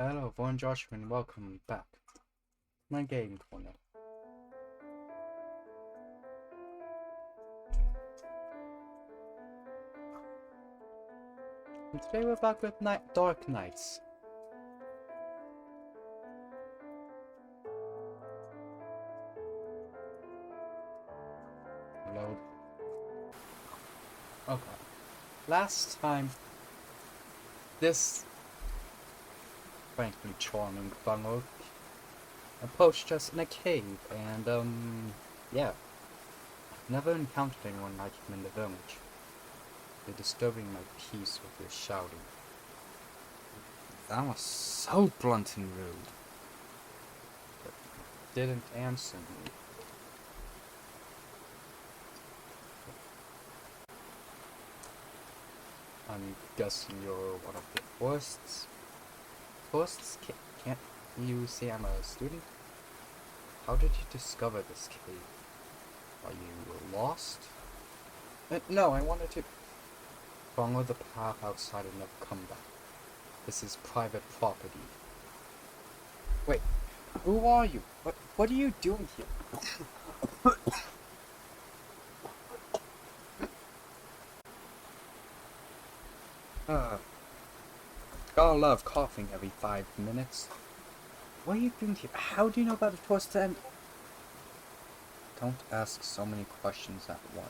Hello, everyone, Joshua, and welcome back to my game corner. And today we're back with Dark Knights. Load. Okay. Last time, this frankly charming bungalow approached us in a cave, and yeah. I've never encountered anyone like him in the village. You're disturbing my peace with your shouting. That was so blunt and rude. But he didn't answer me. I'm guessing you're one of the tourists. Tourists can't you say I'm a student? How did you discover this cave? Are you lost? No, I wanted to follow the path outside and never come back. This is private property. Wait, who are you? What are you doing here? Gotta love coughing every 5 minutes. What are you doing here? How do you know about the tourist end? Don't ask so many questions at once.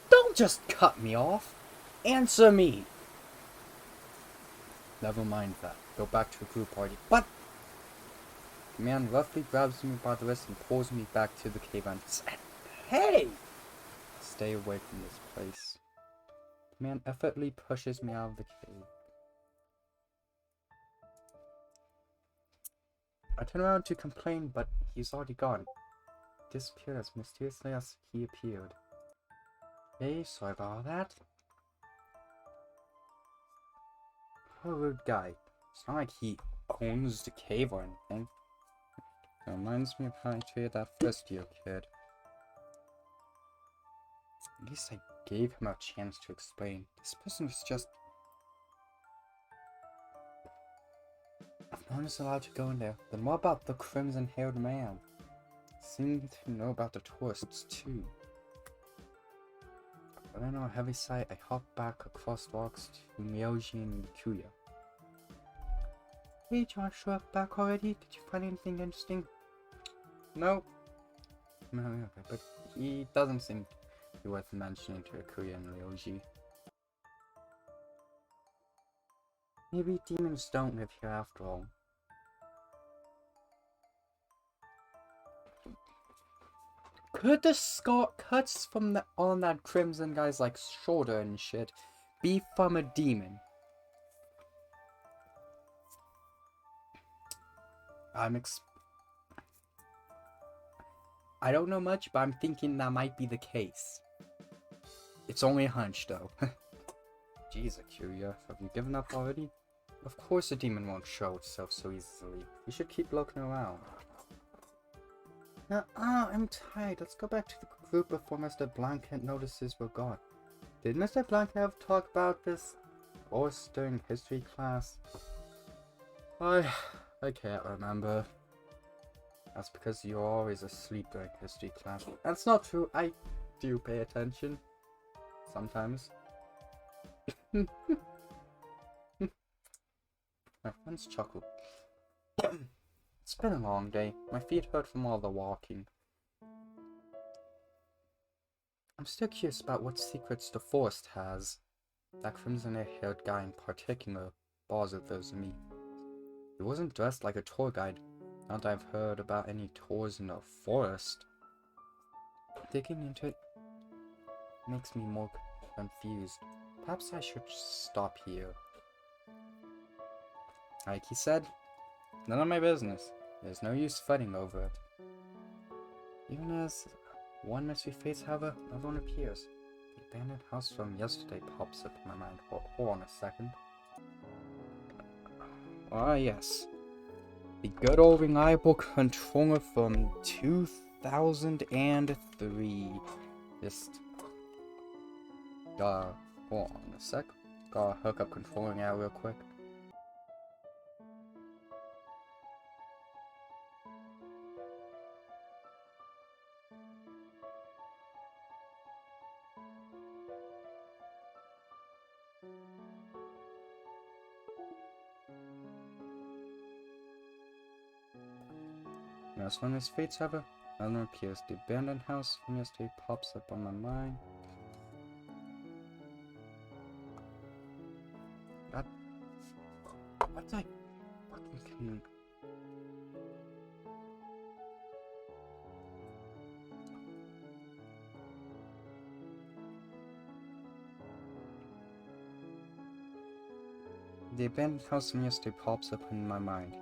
Don't just cut me off! Answer me! Never mind that. Go back to the group party. But the man roughly grabs me by the wrist and pulls me back to the cave and said, "Hey! Stay away from this place." The man effortlessly pushes me out of the cave. I turn around to complain, but he's already gone. Disappeared as mysteriously as he appeared. Hey, sorry about all that. Poor rude guy. It's not like he owns the cave or anything. It reminds me of how I treated that first year kid. At least I gave him a chance to explain. This person was just... If no one is allowed to go in there, then what about the crimson-haired man? Seemed to know about the tourists too. But I know a heavy sigh, I hop back across walks to Myoji and Kuya. Hey Joshua, back already? Did you find anything interesting? No. Okay, but he doesn't seem to be worth mentioning to Kuya and Ryoji. Maybe demons don't live here after all. Could the scar cuts from on that crimson guy's like shoulder and shit be from a demon? I don't know much, but I'm thinking that might be the case. It's only a hunch, though. Jeez, Akuya, have you given up already? Of course a demon won't show itself so easily. You should keep looking around. I'm tired. Let's go back to the group before Mr. Blanket notices we're gone. Did Mr. Blanket ever talk about this course during history class? I can't remember. That's because you're always asleep during history class. That's not true. I do pay attention. Sometimes. My friends chuckled. It's been a long day. My feet hurt from all the walking. I'm still curious about what secrets the forest has. That crimson-haired guy in particular. bothered those of me. He wasn't dressed like a tour guide. Not that I've heard about any tours in the forest. Digging into it makes me more confused. Perhaps I should stop here. Like he said, none of my business. There's no use fighting over it. Even as one mystery fades, however, another one appears. The abandoned house from yesterday pops up in my mind. Hold on a second. Ah, yes. The good old reliable controller from 2003. Just, hold on a sec. Gotta hook up controller now real quick. As when this fades, however, another appears. The abandoned house from yesterday pops up on my mind. What's I fucking kidding? The abandoned house from yesterday pops up in my mind.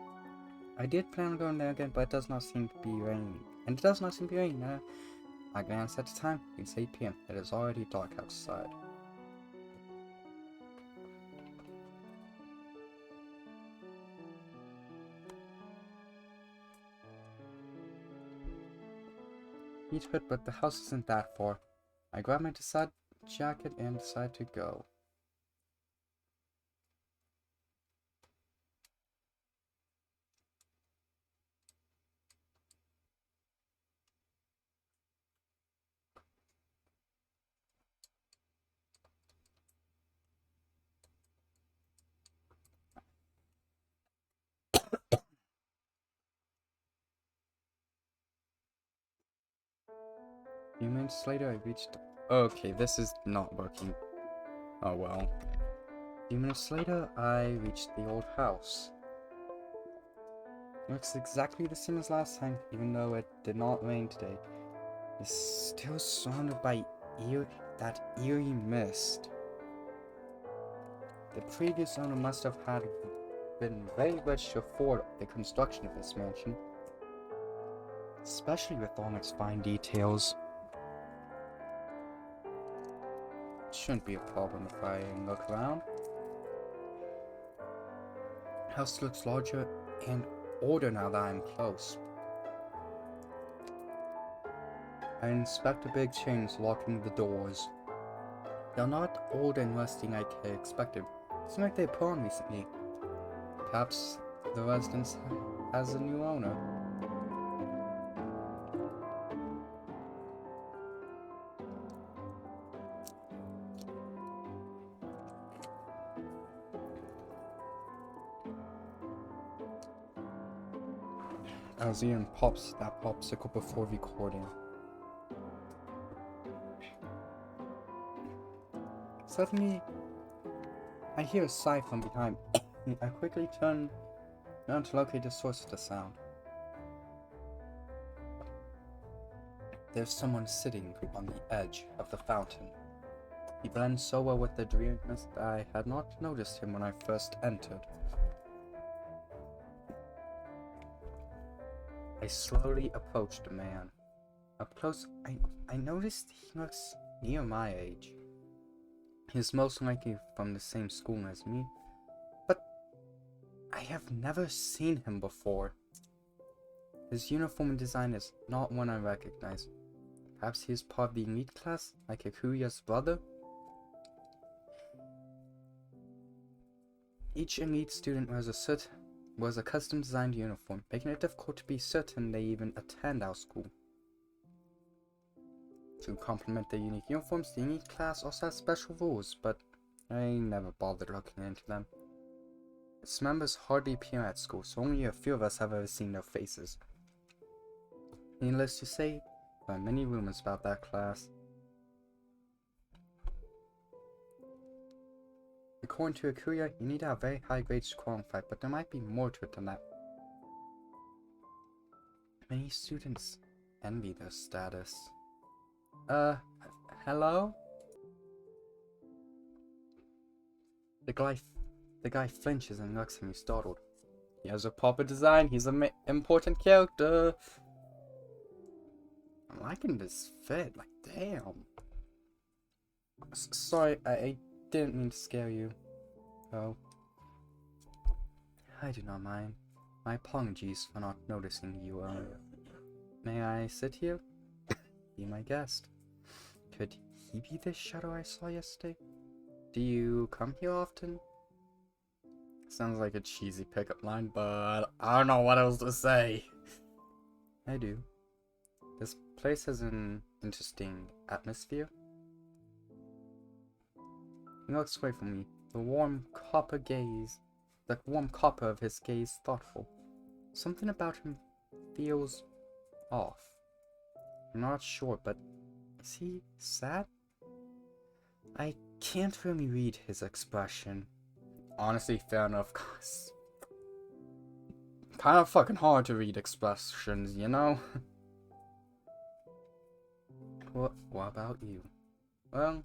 I did plan on going there again, but it does not seem to be raining. And it does not seem to be raining. I glanced at the time. It's 8 p.m. It is already dark outside. Each bit, but the house isn't that far. I grab my jacket and decide to go. A few minutes later, I reached. Okay, this is not working. Oh well. A few minutes later, I reached the old house. It looks exactly the same as last time, even though it did not rain today. It's still surrounded by that eerie mist. The previous owner must have been very rich to afford the construction of this mansion, especially with all its fine details. Shouldn't be a problem if I look around. House looks larger and older now that I'm close. I inspect the big chains locking the doors. They're not old and rusty like I expected. It seems like they put on recently. Perhaps the residence has a new owner. I was eating that popsicle before recording. Suddenly, I hear a sigh from behind. I quickly turn around to locate the source of the sound. There's someone sitting on the edge of the fountain. He blends so well with the dreariness that I had not noticed him when I first entered. I slowly approached the man. Up close, I noticed he looks near my age. He's most likely from the same school as me, but I have never seen him before. His uniform and design is not one I recognize. Perhaps he is part of the elite class, like Akuya's brother? Each elite student wears a custom-designed uniform, making it difficult to be certain they even attend our school. To complement their unique uniforms, the elite class also has special rules, but I never bothered looking into them. Its members hardly appear at school, so only a few of us have ever seen their faces. Needless to say, there are many rumors about that class. According to Akuya, you need to have very high grades to qualify, but there might be more to it than that. Many students envy their status. Hello? The guy flinches and looks at me startled. He has a proper design, he's an important character. I'm liking this fit, like damn. Sorry, I didn't mean to scare you. Oh. I do not mind. My apologies for not noticing you earlier. May I sit here? Be my guest. Could he be the shadow I saw yesterday? Do you come here often? Sounds like a cheesy pickup line, but I don't know what else to say. I do. This place has an interesting atmosphere. He looks away from me, the warm copper of his gaze thoughtful. Something about him feels off. I'm not sure, but is he sad? I can't really read his expression. Honestly, fair enough, cause kind of fucking hard to read expressions, you know? What about you? Well,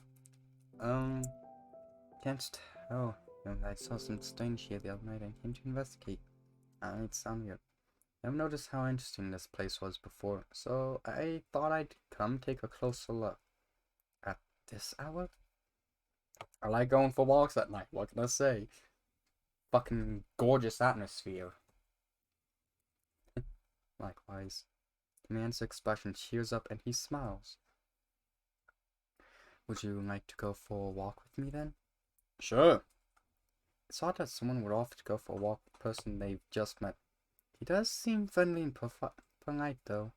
can't tell. I saw some strange here the other night and came to investigate. It sounded weird. I've noticed how interesting this place was before, so I thought I'd come take a closer look. At this hour? I like going for walks at night, what can I say? Fucking gorgeous atmosphere. Likewise. The man's expression cheers up and he smiles. Would you like to go for a walk with me then? Sure. It's odd that someone would offer to go for a walk with a person they've just met. He does seem friendly and polite though.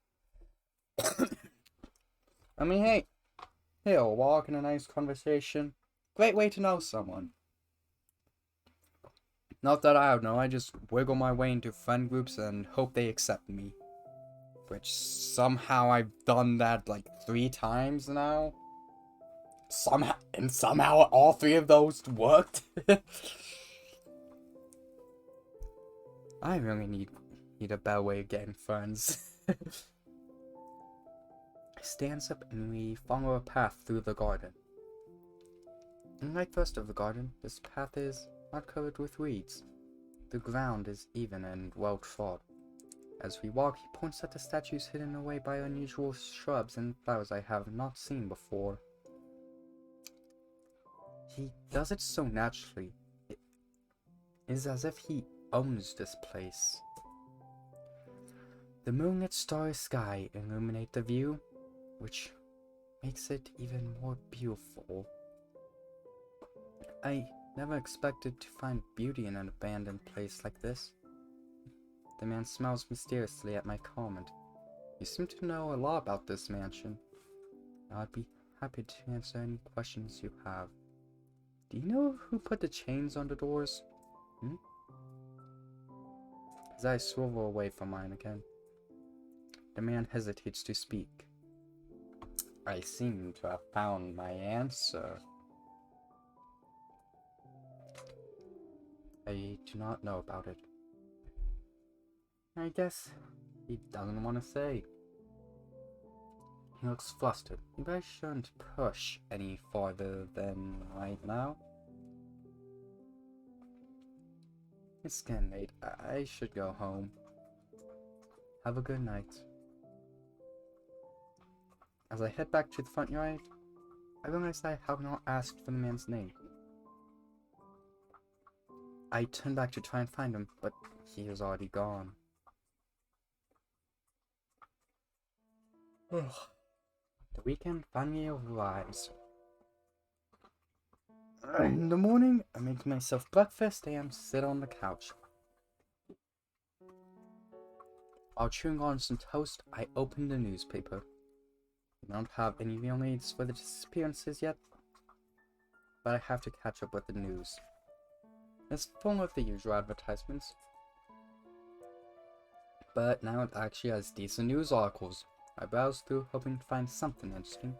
I mean, hey, a walk and a nice conversation. Great way to know someone. Not that I don't know, I just wiggle my way into friend groups and hope they accept me. Which somehow I've done that like 3 times now. Somehow all 3 of those worked. I really need a better way of getting friends. He stands up and we follow a path through the garden. Unlike the rest of the garden, this path is not covered with weeds. The ground is even and well trod. As we walk, he points at the statues hidden away by unusual shrubs and flowers I have not seen before. He does it so naturally. It is as if he owns this place. The moonlit starry sky illuminate the view, which makes it even more beautiful. I never expected to find beauty in an abandoned place like this. The man smiles mysteriously at my comment. You seem to know a lot about this mansion. I'd be happy to answer any questions you have. Do you know who put the chains on the doors? As I swivel away from mine again, the man hesitates to speak. I seem to have found my answer. I do not know about it. I guess he doesn't want to say. He looks flustered. Maybe I shouldn't push any farther than right now. It's getting late. I should go home. Have a good night. As I head back to the front yard, I realize I have not asked for the man's name. I turn back to try and find him, but he is already gone. The weekend finally arrives. In the morning, I make myself breakfast and sit on the couch. While chewing on some toast, I open the newspaper. I don't have any real needs for the disappearances yet, but I have to catch up with the news. It's full of the usual advertisements, but now it actually has decent news articles. I browse through, hoping to find something interesting.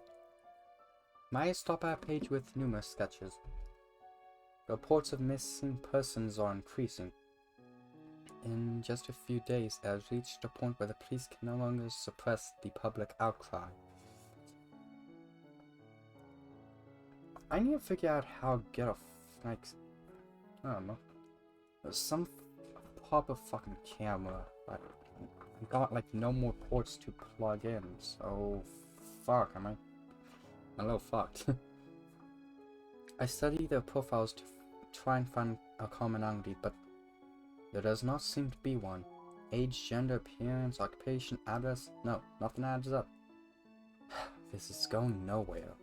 Might stop at a page with numerous sketches. The reports of missing persons are increasing. In just a few days, it has reached a point where the police can no longer suppress the public outcry. I need to figure out how to get a, like, I don't know, some proper fucking camera. I got like no more ports to plug in, so fuck, am I a little fucked. I study their profiles to try and find a commonality, but there does not seem to be one. Age, gender, appearance, occupation, address, no, nothing adds up. This is going nowhere.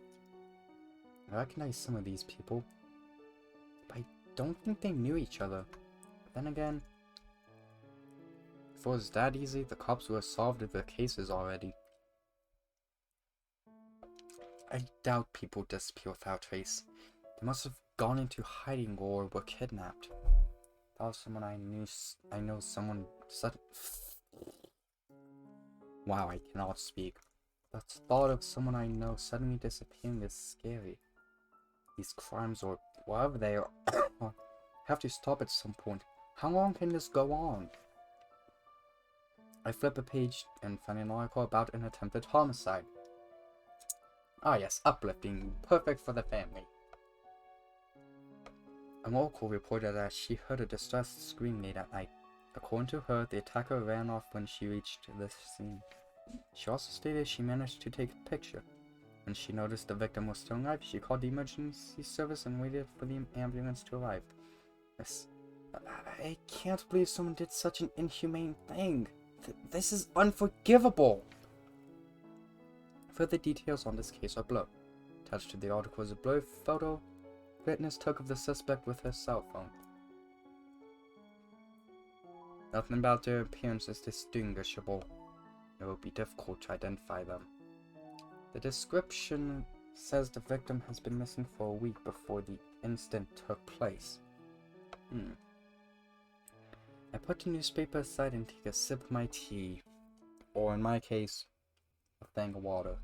I recognize some of these people, but I don't think they knew each other. But then again, if it was that easy, the cops would have solved the cases already. I doubt people disappear without trace. They must have gone into hiding or were kidnapped. That was someone I know someone said. Wow, I cannot speak. The thought of someone I know suddenly disappearing is scary. These crimes, or whatever they are, have to stop at some point. How long can this go on? I flip a page and find an article about an attempted homicide. Ah yes, uplifting, perfect for the family. A local reported that she heard a distressed scream late at night. According to her, the attacker ran off when she reached the scene. She also stated she managed to take a picture. When she noticed the victim was still alive, she called the emergency service and waited for the ambulance to arrive. Yes, I can't believe someone did such an inhumane thing. This is unforgivable. Further details on this case are below. Attached to the article is a blurry photo witness took of the suspect with her cell phone. Nothing about their appearance is distinguishable. It will be difficult to identify them. The description says the victim has been missing for a week before the incident took place. I put the newspaper aside and take a sip of my tea. Or in my case, a thing of water.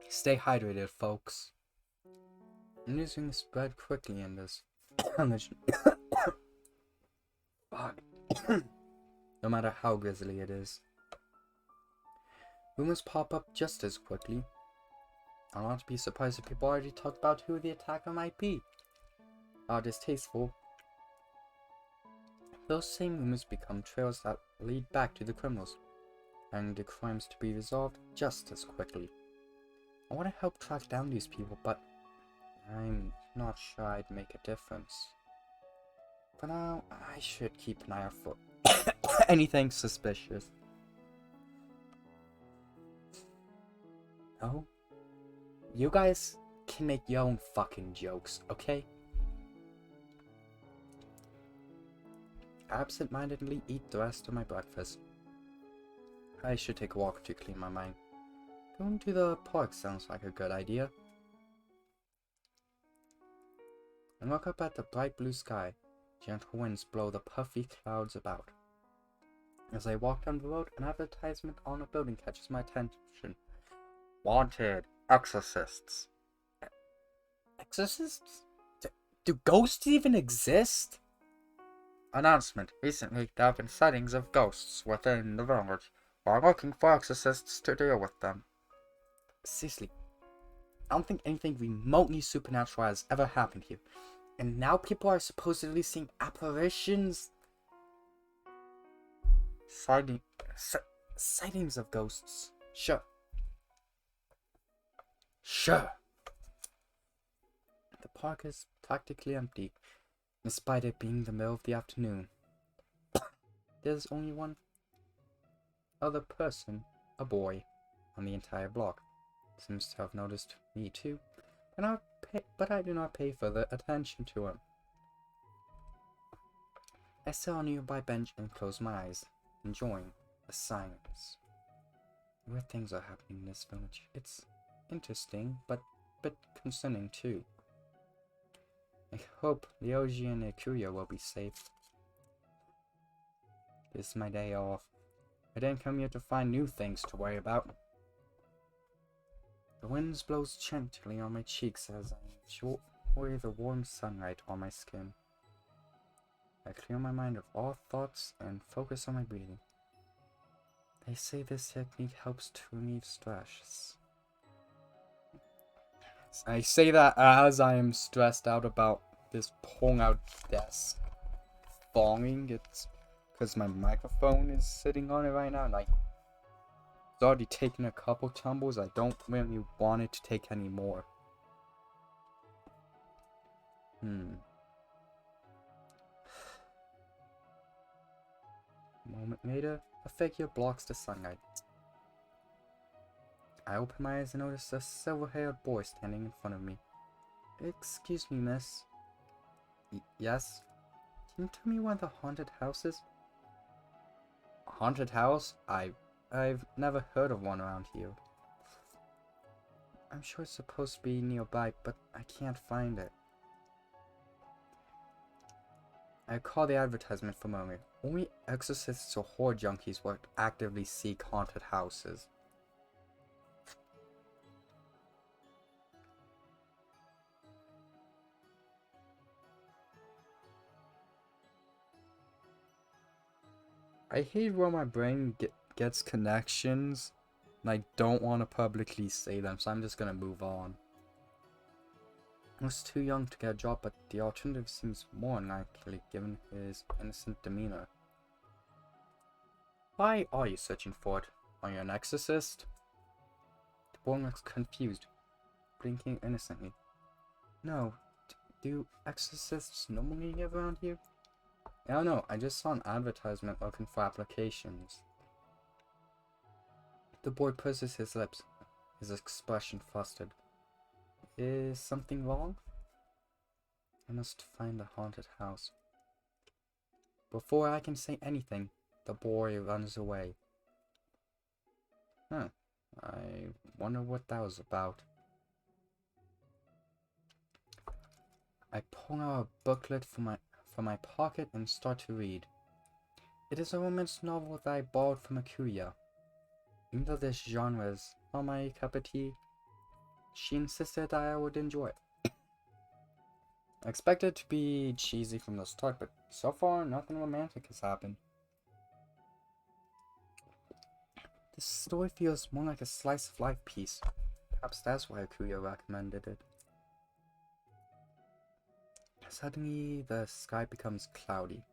Stay hydrated, folks. News spread quickly in this condition. Fuck. No matter how grisly it is. Rumors pop up just as quickly. I'll not be surprised if people already talk about who the attacker might be. How distasteful. Those same rumors become trails that lead back to the criminals, and the crimes to be resolved just as quickly. I want to help track down these people, but I'm not sure I'd make a difference. For now, I should keep an eye out for anything suspicious. Oh? You guys can make your own fucking jokes, okay? I absent-mindedly eat the rest of my breakfast. I should take a walk to clear my mind. Going to the park sounds like a good idea. I look up at the bright blue sky. Gentle winds blow the puffy clouds about. As I walk down the road, an advertisement on a building catches my attention. Wanted exorcists. Exorcists? Do ghosts even exist? Announcement. Recently, there have been sightings of ghosts within the village. We're looking for exorcists to deal with them. Seriously, I don't think anything remotely supernatural has ever happened here. And now people are supposedly seeing apparitions? Sightings of ghosts. Sure. Sure. The park is practically empty, despite it being the middle of the afternoon. There's only one other person, a boy, on the entire block. Seems to have noticed me too, but I do not pay further attention to him. I sit on a nearby bench and close my eyes, enjoying the silence. Weird things are happening in this village. It's interesting, but a bit concerning too. I hope Ryoji and Ikuya will be safe. This is my day off. I didn't come here to find new things to worry about. The wind blows gently on my cheeks as I enjoy the warm sunlight on my skin. I clear my mind of all thoughts and focus on my breathing. They say this technique helps to relieve stress. I say that as I am stressed out about this pulling out desk falling. It's because my microphone is sitting on it right now, and it's already taken a couple tumbles. I don't really want it to take any more. A moment later, a figure blocks the sunlight. I open my eyes and notice a silver-haired boy standing in front of me. Excuse me, miss. Yes? Can you tell me where the haunted house is? A haunted house? I've never heard of one around here. I'm sure it's supposed to be nearby, but I can't find it. I call the advertisement for a moment. Only exorcists or horror junkies would actively seek haunted houses. I hate when my brain gets connections and I don't want to publicly say them, so I'm just gonna move on. I was too young to get a job, but the alternative seems more unlikely given his innocent demeanor. Why are you searching for it? Are you an exorcist? The boy looks confused, blinking innocently. No, do exorcists normally live around here? I don't know, I just saw an advertisement looking for applications. The boy purses his lips, his expression flustered. Is something wrong? I must find the haunted house. Before I can say anything, the boy runs away. Huh. I wonder what that was about. I pull out a booklet from my pocket and start to read. It is a romance novel that I borrowed from a courier. Even though this genre is not my cup of tea, she insisted that I would enjoy it. I expected it to be cheesy from the start, but so far nothing romantic has happened. This story feels more like a slice of life piece. Perhaps that's why a courier recommended it. Suddenly, the sky becomes cloudy.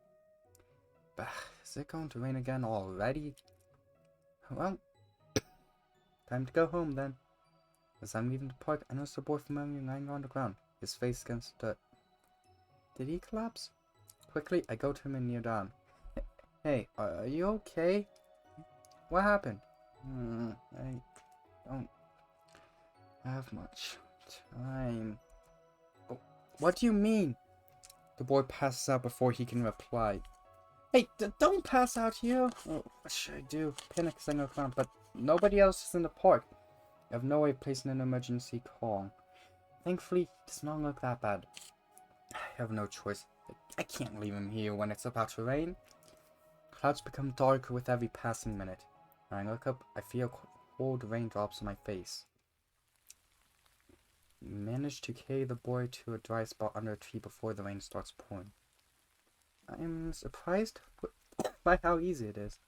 Bah, is it going to rain again already? Well, time to go home then. As I'm leaving the park, I notice a boy familiar lying on the ground, his face against the dirt. Did he collapse? Quickly, I go to him and kneel down. Hey, are you okay? What happened? I don't have much time. Oh, what do you mean? The boy passes out before he can reply. Hey, don't pass out here! Oh, what should I do? Panic is on the ground, but nobody else is in the park. I have no way of placing an emergency call. Thankfully, it does not look that bad. I have no choice. I can't leave him here when it's about to rain. Clouds become darker with every passing minute. When I look up, I feel cold raindrops on my face. I manage to carry the boy to a dry spot under a tree before the rain starts pouring. I am surprised by how easy it is.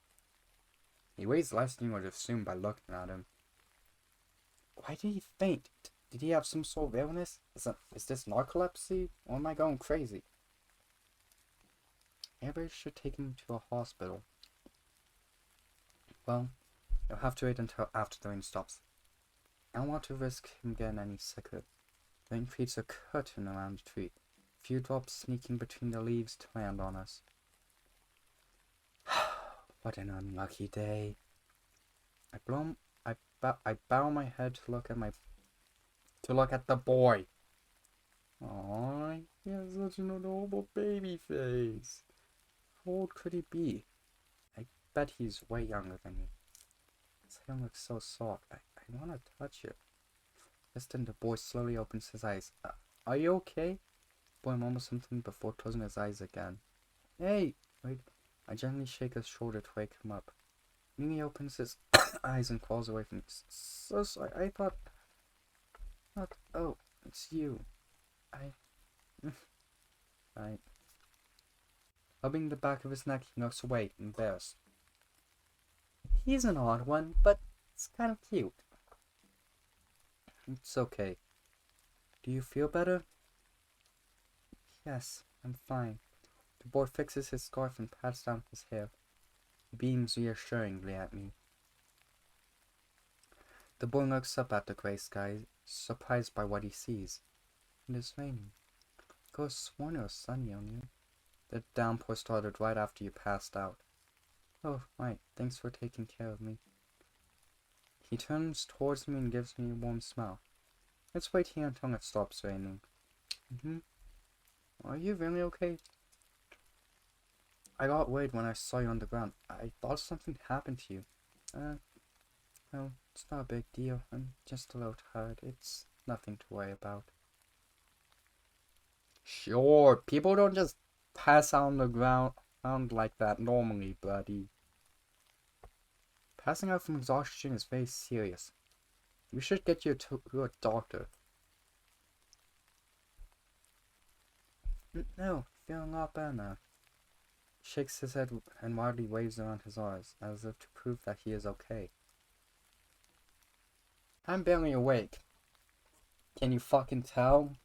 He weighs less than you would assume by looking at him. Why did he faint? Did he have some sort of illness? Is this narcolepsy? Or am I going crazy? Everybody should take him to a hospital. Well, you'll have to wait until after the rain stops. I don't want to risk him getting any sicker. The rain creates a curtain around the tree. A few drops sneaking between the leaves to land on us. What an unlucky day. I bow my head to look at the boy. Aww, he has such an adorable baby face. How old could he be? I bet he's way younger than me. His hair looks so soft. I want to touch it. Just then the boy slowly opens his eyes. Are you okay? The boy mumbles something before closing his eyes again. Hey! Wait. I gently shake his shoulder to wake him up. Mimi opens his eyes and crawls away from me. So sorry, I thought What? Oh, it's you. I... Right. Rubbing the back of his neck, he looks away, embarrassed. He's an odd one, but it's kind of cute. It's okay. Do you feel better? Yes, I'm fine. The boy fixes his scarf and pats down his hair. He beams reassuringly at me. The boy looks up at the grey sky, surprised by what he sees. It is raining. Could have sworn it was sunny on you. The downpour started right after you passed out. Oh, right. Thanks for taking care of me. He turns towards me and gives me a warm smile. Let's wait here until it stops raining. Are you really okay? I got worried when I saw you on the ground. I thought something happened to you. No, it's not a big deal. I'm just a little tired. It's nothing to worry about. Sure, people don't just pass out on the ground like that normally, buddy. Passing out from exhaustion is very serious. You should get you to a doctor. No, feeling a lot better now. Shakes his head and wildly waves around his arms, as if to prove that he is okay. I'm barely awake. Can you fucking tell?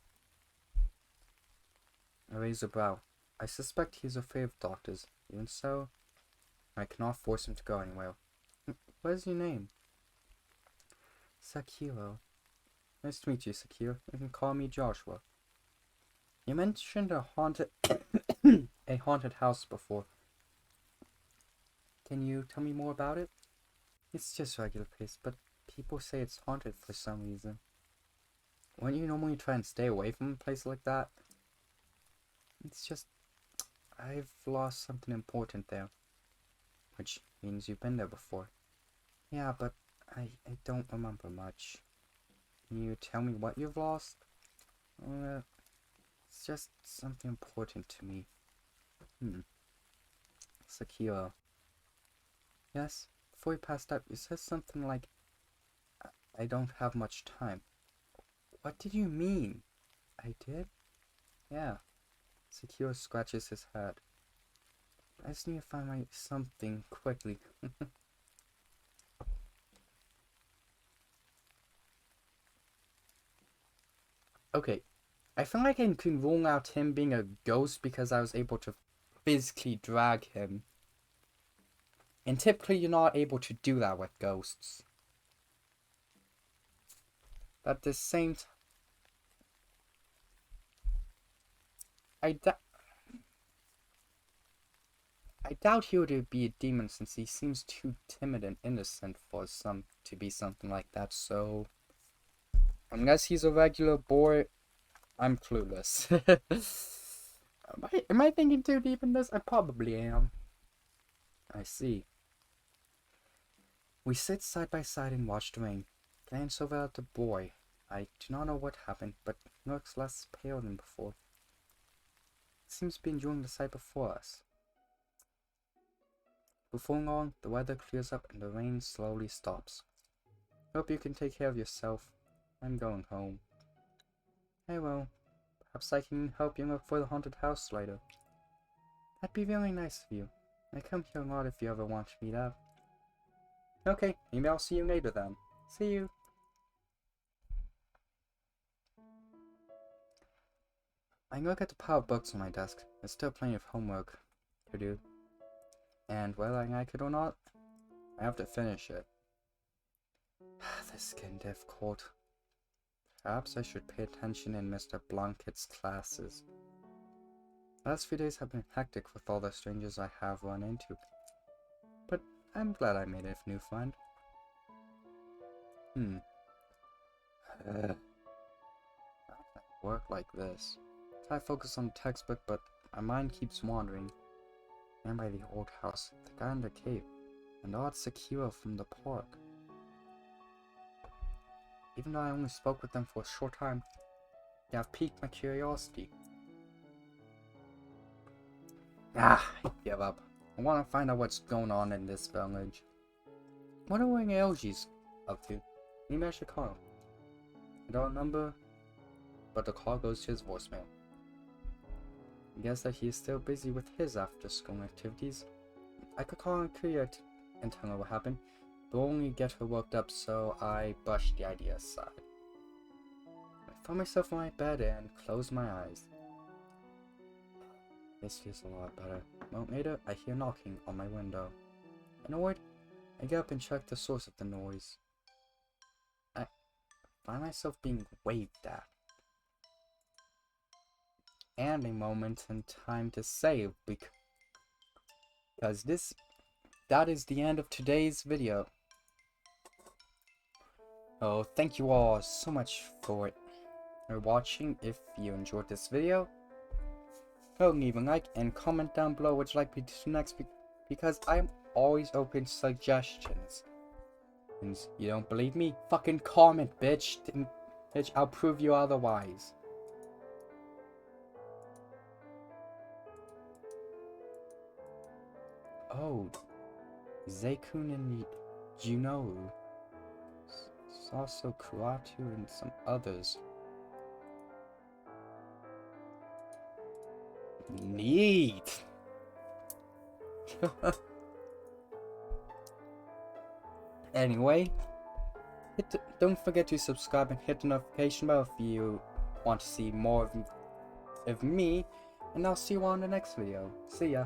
I raise a brow. I suspect he is afraid of doctors. Even so, I cannot force him to go anywhere. What is your name? Sakiro. Nice to meet you, Sakiro. You can call me Joshua. You mentioned a haunted a haunted house before. Can you tell me more about it? It's just a regular place, but people say it's haunted for some reason. Wouldn't you normally try and stay away from a place like that? It's just... I've lost something important there. Which means you've been there before. Yeah, but I don't remember much. Can you tell me what you've lost? It's just something important to me. Sakiro. Yes? Before you passed out, you said something like, I don't have much time. What did you mean? I did? Yeah. Sakiro scratches his head. I just need to find my something quickly. Okay. I feel like I can rule out him being a ghost because I was able to physically drag him. And typically you're not able to do that with ghosts. But at the same time, I doubt he would be a demon since he seems too timid and innocent for to be something like that, so... Unless he's a regular boy, I'm clueless. Am I thinking too deep in this? I probably am. I see. We sit side by side and watch the rain. Glance over at the boy. I do not know what happened, but he looks less pale than before. He seems to be enjoying the sight before us. Before long, the weather clears up and the rain slowly stops. Hope you can take care of yourself. I'm going home. I will. Perhaps I can help you look for the haunted house later. That'd be really nice of you. I come here a lot if you ever want to meet up. Okay, maybe I'll see you later then. See you. I look at the pile of books on my desk. There's still plenty of homework to do. And whether I like it or not, I have to finish it. This is getting difficult. Perhaps I should pay attention in Mr. Blunkett's classes. The last few days have been hectic with all the strangers I have run into. But I'm glad I made a new friend. How can I work like this? I focus on the textbook, but my mind keeps wandering. And by the old house, the guy in the cave, and the odd Sakiro from the park. Even though I only spoke with them for a short time, they have piqued my curiosity. I give up. I want to find out what's going on in this village. What are Wing LG's up to? Maybe I should call him. Dial number, but the call goes to his voicemail. I guess that he is still busy with his after-school activities. I could call and and tell her what happened, but only get her worked up, so I brushed the idea aside. I found myself on my bed and closed my eyes. This feels a lot better. A moment later, I hear knocking on my window. Annoyed, I get up and check the source of the noise. I find myself being waved at. And a moment in time to save, because that is the end of today's video. Oh, thank you all so much for watching. If you enjoyed this video, leave a like and comment down below what you'd like me to do next, because I'm always open to suggestions. And you don't believe me? Fucking comment, bitch. Bitch, I'll prove you otherwise. Oh, Zekun and Junoru. Also Kuratu and some others. Neat! Anyway, don't forget to subscribe and hit the notification bell if you want to see more of me, and I'll see you on the next video. See ya!